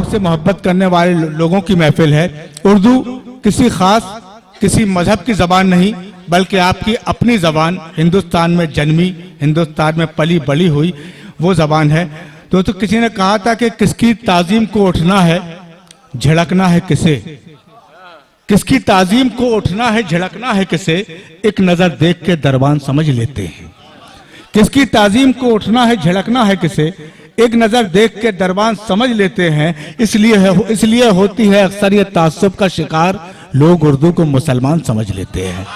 से मोहब्बत करने वाले लोगों की महफिल है। उर्दू किसी खास किसी मजहब की जबान नहीं, बल्कि आपकी अपनी जबान, हिंदुस्तान में जन्मी, हिंदुस्तान में पली बड़ी हुई वो जबान है। तो किसी ने कहा था कि किसकी ताजीम को उठना है झड़कना है किसे, किसकी ताजीम को उठना है झड़कना है किसे, एक नजर देख के दरबान समझ लेते हैं। किसकी ताजीम को उठना है झड़कना है किसे, एक नजर देख के दरबान समझ लेते हैं। इसलिए होती है अक्सर ये ताज्जुब का शिकार, लोग उर्दू को मुसलमान समझ लेते हैं।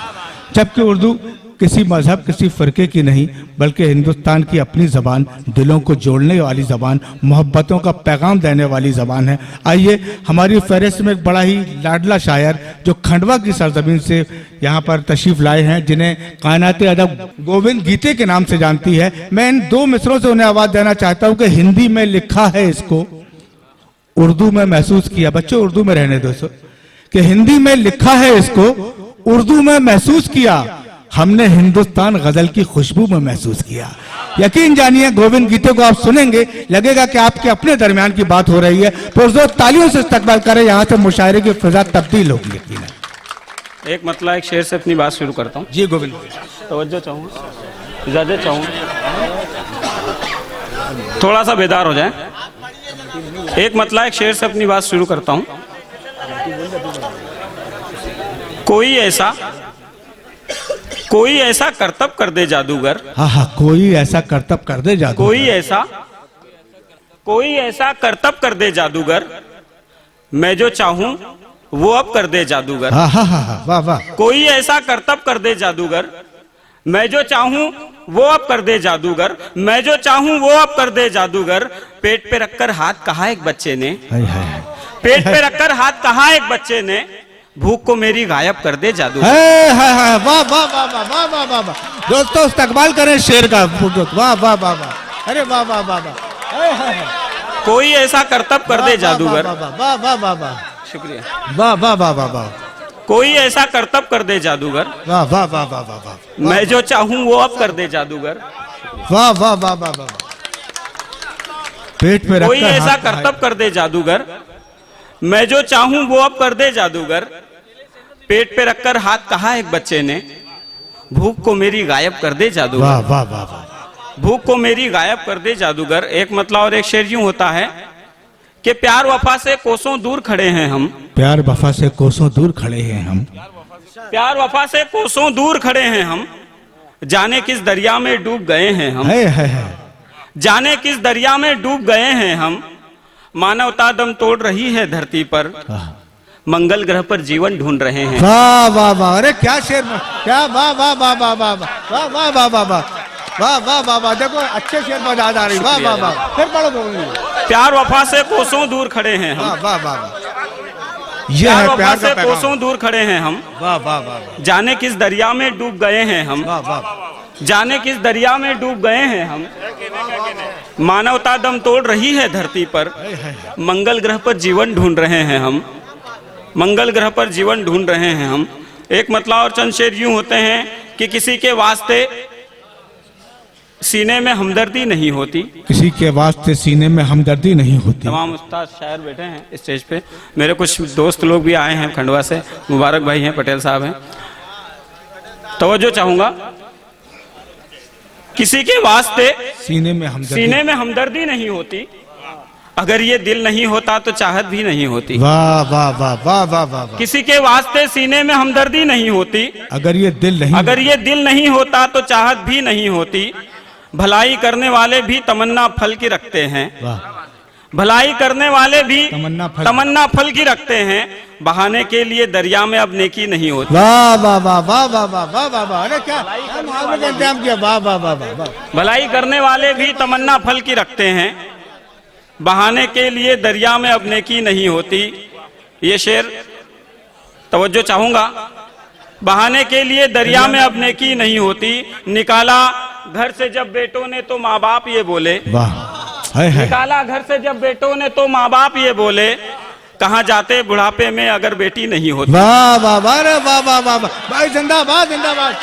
जबकि उर्दू किसी मजहब किसी फिरके की नहीं, बल्कि हिंदुस्तान की अपनी जबान, दिलों को जोड़ने वाली जबान, मोहब्बतों का पैगाम देने वाली जबान है। आइए हमारी फहरिस्त में एक बड़ा ही लाडला शायर जो खंडवा की सरजमीन से यहाँ पर तशरीफ लाए हैं, जिन्हें कायनाते अदब गोविंद गीते के नाम से जानती है। मैं इन दो मिसरों से उन्हें आवाज देना चाहता हूँ कि हिंदी में लिखा है इसको उर्दू में महसूस किया। बच्चों उर्दू में रहने दो, कि हिंदी में लिखा है इसको उर्दू में महसूस किया, हमने हिंदुस्तान गजल की खुशबू में महसूस किया। यकीन जानिए गोविंद गीते को आप सुनेंगे लगेगा कि आपके अपने दरमियान की बात हो रही है। पुरजोर तालियों से इस्तकबाल करें, यहाँ से मुशायरे की फिजा तब्दील होगी। यकीन है। एक मतलब एक शेर से अपनी बात शुरू करता हूँ। जी गोविंद, तवज्जो चाहूँगा, इजाजत चाहूँगा, थोड़ा सा बेदार हो जाए। एक मतलब एक शेर से अपनी बात शुरू करता हूँ। कोई ऐसा करतब कर दे जादूगर, हाँ कोई ऐसा करतब कर दे जादूगर, कोई ऐसा करतब कर दे जादूगर, मैं जो चाहूं वो अब कर दे जादूगर। हाँ वाह वाह। कोई ऐसा करतब कर दे जादूगर, मैं जो चाहूं वो अब कर दे जादूगर, मैं जो चाहूं वो अब कर दे जादूगर। पेट पे रखकर हाथ कहा एक बच्चे ने, पेट पे रखकर हाथ कहा एक बच्चे ने, भूख को मेरी गायब कर दे जादूगर। वाह वाह वाह वाह वाह वाह वाह वाह। दोस्तों इस्तकबाल करें शेर का। वाह वाह वाह वाह, अरे वाह वाह वाह वाह। कोई ऐसा करतब कर दे जादूगर, वाह वाह वाह वाह, शुक्रिया, वाह वाह वाह वाह वाह। कोई ऐसा करतब कर दे जादूगर, वाह वाह वाह वाह वाह, मैं जो चाहूं वो अब कर दे जादूगर। वाह वाह वाह वाह वाह। पेट पे कोई ऐसा करतब कर दे जादूगर, मैं जो चाहूं वो अब कर दे जादूगर। पेट पे रखकर हाथ कहा एक बच्चे ने, भूख को मेरी गायब कर दे जादूगर। वाह वाह वाह वाह। भूख को मेरी गायब कर दे जादूगर। एक मतलब और एक शेर यूं होता है कि प्यार वफा से कोसों दूर खड़े हैं हम, प्यार वफा से कोसों दूर खड़े हैं हम, प्यार वफा से कोसों दूर खड़े हैं हम, जाने किस दरिया में डूब गए हैं हम, जाने किस दरिया में डूब गए हैं हम। मानवता दम तोड़ रही है धरती पर, मंगल ग्रह पर जीवन ढूंढ रहे हैं। वाह वाह वाह, अरे क्या शेर, क्या वाह वाह वाह वाह वाह वाह वाह वाह वाह वाह वाह वाह वाह वाह। देखो अच्छे शेर पर याद आ रही। वाह वाह वाह, फिर पढ़ो बोलिए। प्यार वफा से कोसों दूर खड़े हैं हम, वाह वाह वाह, ये है प्यार से कोसों दूर खड़े हैं हम। वाह वाह वाह। जाने किस दरिया में डूब गए हैं हम, वाह वाह, जाने किस दरिया में डूब गए हैं हम। मानवता दम तोड़ रही है धरती पर, मंगल ग्रह पर जीवन ढूंढ रहे हैं हम, मंगल ग्रह पर जीवन ढूंढ रहे हैं हम। एक मतलब और चंद शेर यूं होते हैं कि किसी के वास्ते सीने में हमदर्दी नहीं होती, किसी के वास्ते सीने में हमदर्दी नहीं होती। तमाम उस्ताद शायर बैठे हैं स्टेज पे, मेरे कुछ दोस्त लोग भी आए हैं खंडवा से, मुबारक भाई हैं, पटेल साहब हैं। तवज्जो चाहूंगा, किसी के वास्ते सीने में हमदर्दी नहीं होती, अगर ये दिल नहीं होता तो चाहत भी नहीं होती। वाह वाह वाह वाह वाह वाह। किसी के वास्ते सीने में हमदर्दी नहीं होती, अगर ये दिल नहीं होता तो चाहत भी नहीं होती। भलाई करने वाले भी तमन्ना फल की रखते हैं, भलाई करने वाले भी तमन्ना फल की रखते हैं। बहाने के लिए दरिया में अब नेकी नहीं होती। वाह वाह वाह वाह वाह वाह वाह वाह वाह, अरे क्या इंतजाम किया। वाह वाह वाह वाह। भलाई करने वाले भी तमन्ना फल की रखते हैं, बहाने के लिए दरिया में अब नेकी नहीं होती। ये शेर तवज्जो चाहूंगा। बहाने के लिए दरिया में अब नेकी नहीं होती, निकाला घर से जब बेटों ने तो माँ बाप ये बोले, निकाला घर से जब बेटों ने तो माँ बाप ये बोले, कहाँ जाते बुढ़ापे में अगर बेटी नहीं होती। वाह वाह वाह वाह वाह वाह भाई, जिंदाबाद जिंदाबाद।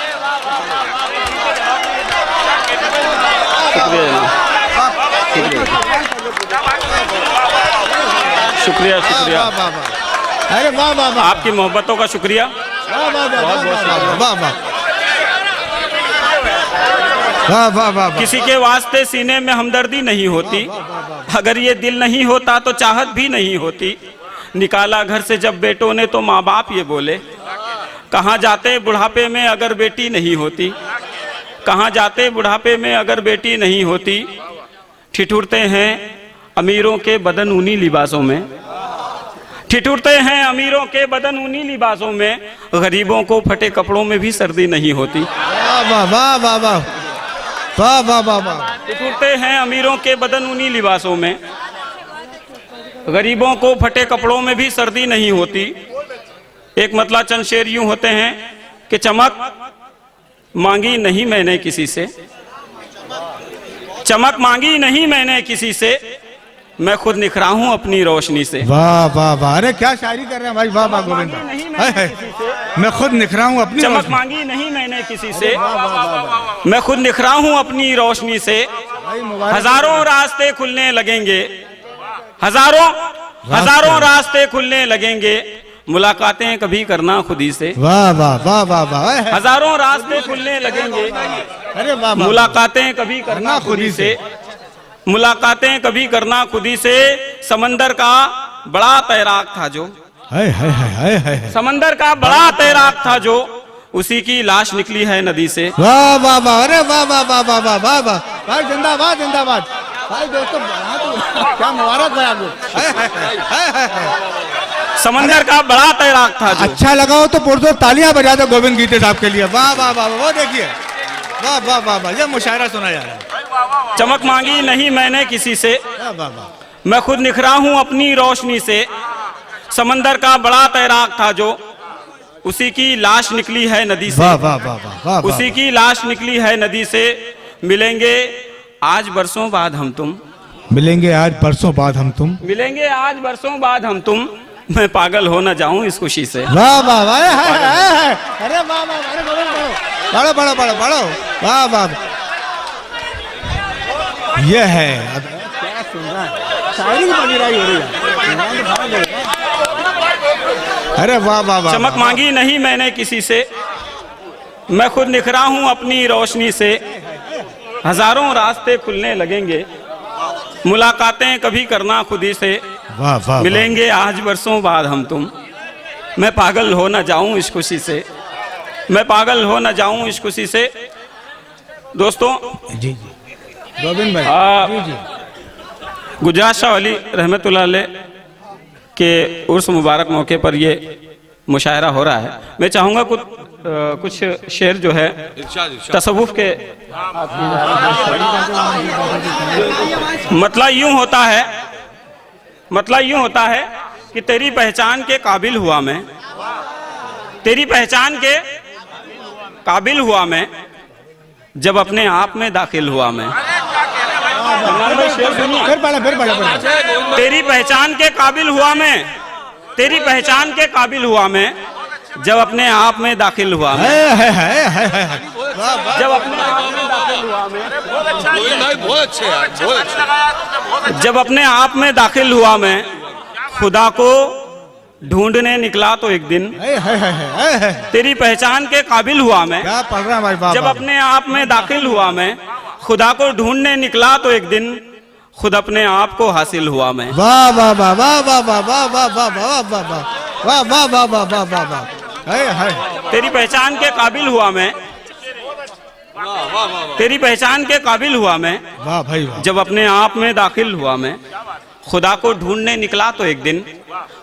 शुक्रिया शुक्रिया, वाह वाह वाह, अरे वाह वाह वाह, आपकी मोहब्बतों का शुक्रिया। वाह वाह वाह, वाह वाह वाह वाह वाह, किसी के वास्ते सीने में हमदर्दी नहीं होती, अगर ये दिल नहीं होता तो चाहत भी नहीं होती। निकाला घर से जब बेटों ने तो माँ बाप ये बोले, कहाँ जाते बुढ़ापे में अगर बेटी नहीं होती, कहाँ जाते बुढ़ापे में अगर बेटी नहीं होती। ठिठुरते हैं अमीरों के बदन ऊनी लिबासों में, ठिठुरते हैं अमीरों के बदन ऊनी लिबासों में, गरीबों को फटे कपड़ों में भी सर्दी नहीं होती। वाह वाह वाह वाह वाह वाह वाह वाह वाह, ठिठुरते हैं अमीरों के बदन ऊनी लिबासों में, गरीबों को फटे कपड़ों में भी सर्दी नहीं होती। एक मतला चंद शेर यूं होते हैं कि चमक मांगी नहीं मैंने किसी से, चमक मांगी नहीं मैंने किसी से, मैं खुद निखरा हूं अपनी रोशनी से। वाह वाह वाह, अरे क्या शायरी कर रहे हैं भाई, वाह वाह गोविंद भाई, मैं खुद निखरा हूं अपनी चमक रोशनी। मांगी नहीं मैंने किसी से, मैं खुद निखरा हूं अपनी रोशनी से। हजारों रास्ते खुलने लगेंगे, हजारों रास्ते खुलने लगेंगे, मुलाकातें कभी करना खुदी से। वाह वाह वाह वाह वाह, हजारों रास्ते खुलने लगेंगे, अरे वाह वाह, मुलाकातें कभी करना खुदी से, मुलाकातें कभी करना खुदी से। समंदर का बड़ा तैराक था जो, हाय हाय हाय हाय हाय, समंदर का बड़ा तैराक था जो, उसी की लाश निकली है नदी से। वाह वाह वाह, अरे वाह वाह वाह वाह वाह वाह वाह भाई, जिंदाबाद जिंदाबाद भाई, दोस्तों क्या मुबारक भाई आपको, हाय हाय हाय हाय हाय। समंदर का बड़ा तैराक था जो, अच्छा लगा हो तो पुरजोर तालियां बजा दो गोविंद गीते साहब के लिए। वाह वाह वाह, वो देखिए, वाह वाह वाह वाह, ये मुशायरा सुना जा रहा है। चमक मांगी नहीं मैंने किसी से, वाह वाह वाह, मैं खुद निखरा हूं अपनी रोशनी से। समंदर का बड़ा तैराक था जो, उसी की लाश निकली है नदी से, वाह वाह वाह वाह वाह, उसी की लाश निकली है नदी से। मिलेंगे आज बरसों बाद हम तुम, मिलेंगे आज परसों बाद हम तुम, मिलेंगे आज बरसों बाद हम तुम, मैं पागल हो न जाऊं इस खुशी से। वाह वाह वाह, अरे वाह वाह, अरे बढ़ो बढ़ो बढ़ो बढ़ो, वाह वाह, ये है क्या सुन रहा है, शायरी की बनी रही हो रही है, अरे वाह वाह वाह। चमक मांगी नहीं मैंने किसी से, मैं खुद निखरा हूं अपनी रोशनी से। हजारों रास्ते खुलने लगेंगे, मुलाकातें कभी करना खुदी से। वाह वाह, मिलेंगे आज बरसों बाद हम तुम, मैं पागल हो न जाऊं इस खुशी से, मैं पागल हो न जाऊं इस खुशी से। दोस्तों, जी जी गोविंद भाई, जी जी, गुजरात शाह अली रहमतुल्लाह अलैह के उर्स मुबारक मौके पर ये मुशायरा हो रहा है। मैं चाहूँगा कुछ शेर जो है तसव्वुफ के, मतलब यूं होता है कि तेरी पहचान के काबिल हुआ मैं, तेरी पहचान के काबिल हुआ मैं, जब अपने आप में दाखिल हुआ मैं। फिर पढ़े, तेरी पहचान के काबिल हुआ मैं, तेरी पहचान के काबिल हुआ मैं, जब अपने आप में दाखिल हुआ मैं, जब अपने आप में दाखिल हुआ मैं, जब अपने आप में दाखिल हुआ मैं, खुदा को ढूंढने निकला तो एक दिन, तेरी पहचान के काबिल हुआ मैं, क्या पढ़ रहा है भाई, वाह जब वाह, अपने आप में दाखिल हुआ मैं, खुदा को ढूंढने निकला तो एक दिन, खुद अपने आप को हासिल हुआ मैं। वाह वाह वाह वाह वाह वाह वाह वाह वाह वाह वाह वाह वाह वाह वाह वाह वाह वाह, हाय हाय, तेरी पहचान के काबिल हुआ मैं, तेरी पहचान के काबिल हुआ मैं, वाह भाई वाह, जब अपने आप में दाखिल हुआ मैं, खुदा को ढूंढने निकला तो एक दिन,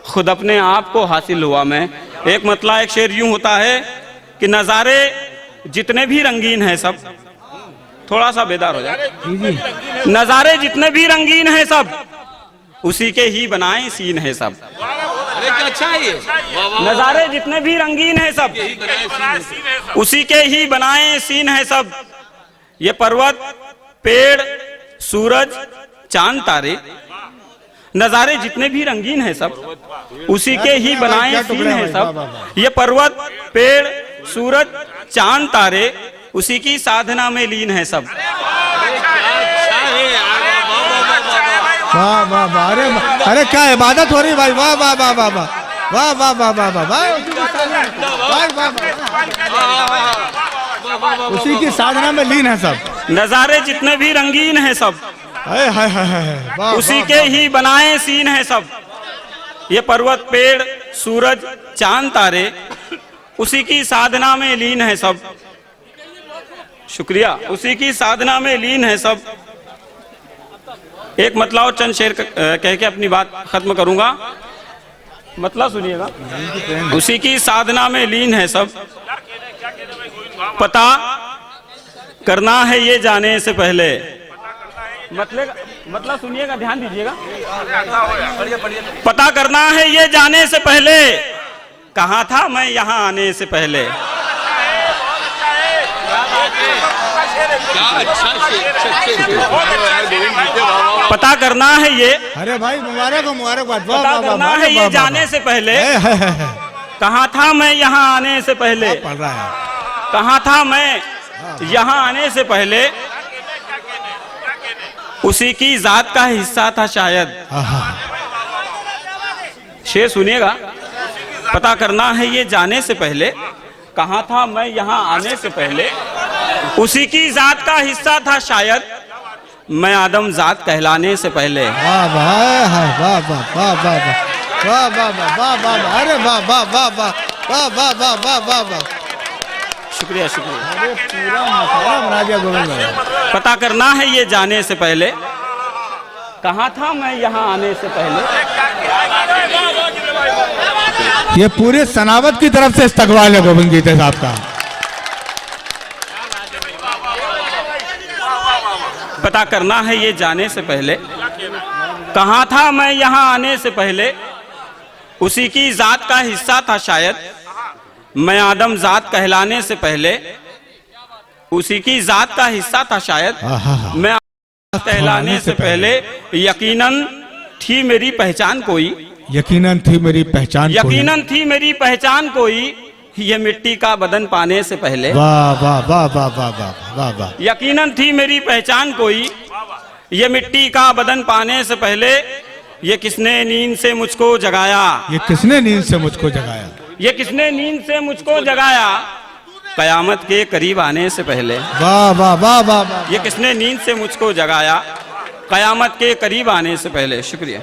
खुद अपने आप को हासिल हुआ मैं। एक मतला एक शेर यूं होता है कि नज़ारे जितने भी रंगीन हैं सब, थोड़ा सा बेदार हो जाए, नज़ारे जितने भी रंगीन हैं सब, उसी के ही बनाए सीन है सब। अच्छा है ये, नज़ारे जितने भी रंगीन हैं सब, उसी के ही बनाए सीन है सब। ये पर्वत, पेड़, सूरज, चांद, तारे, नज़ारे जितने भी रंगीन हैं सब, उसी के ही बनाए सीन है सब। ये पर्वत, पेड़, सूरज, चांद, तारे, उसी की साधना में लीन है सब। वाह वाह वाह, अरे क्या इबादत हो रही भाई, वाह वाह वाह वाह वाह वाह वाह वाह वाह वाह वाह, उसी की साधना में लीन है सब। नजारे जितने भी रंगीन हैं सब हाय हाय हाय हाय, वाह, उसी वाह, के ही बनाए सीन हैं सब। ये पर्वत पेड़ सूरज चांद तारे उसी की साधना में लीन है सब। शुक्रिया, उसी की साधना में लीन है सब। एक मतलब और चंद शेर कह के अपनी बात खत्म करूंगा, मतलब सुनिएगा। उसी की साधना में लीन है सब, पता करना है ये जाने से पहले। मतलब सुनिएगा, ध्यान दीजिएगा। पता करना है ये जाने से पहले, कहाँ था मैं यहाँ आने से पहले। पता करना है ये, अरे भाई मुबारक हो, मुबारकबाद, पता करना है ये जाने से पहले, कहाँ था मैं यहाँ आने से पहले। पढ़ रहा है, कहाँ था मैं यहाँ आने से पहले, उसी की जात का हिस्सा था शायद। शेर सुनिएगा। पता करना है ये जाने से पहले, कहाँ था मैं यहाँ आने से पहले, उसी की जात का हिस्सा था शायद, मैं आदम जात कहलाने से पहले। वाह वाह वाह वाह वाह वाह वाह वाह वाह वाह वाह, अरे वाह वाह वाह वाह वाह वाह वाह वाह वाह वाह, शुक्रिया शुक्रिया। अरे पूरा मसाला बना दिया गोविंद भाई। पता करना है ये जाने से पहले, कहाँ था मैं यहाँ आने से पहले। ये पूरे सनावत की तरफ से इस्तकबाल है गोविंद गीते साहब का। पता करना है ये जाने से पहले, कहाँ था मैं यहाँ आने से पहले, उसी की जात का हिस्सा था शायद, मैं आदम जात कहलाने से पहले, उसी की जात का हिस्सा था शायद, मैं आदम कहलाने से पहले। यकीनन थी मेरी पहचान कोई, यकीनन थी मेरी पहचान, यकीनन थी मेरी पहचान कोई, ये मिट्टी का बदन पाने से पहले। वाह वाह वाह वाह वाह वाह वाह वाह, यकीनन थी मेरी पहचान कोई, ये मिट्टी का बदन पाने से पहले, ये किसने नींद से मुझको जगाया। ये किसने नींद से मुझको जगाया, ये किसने नींद से मुझको जगाया, कयामत के करीब आने से पहले। वाह वाह वाह वाह वाह, ये किसने नींद से मुझको जगाया, कयामत के करीब आने से पहले। शुक्रिया।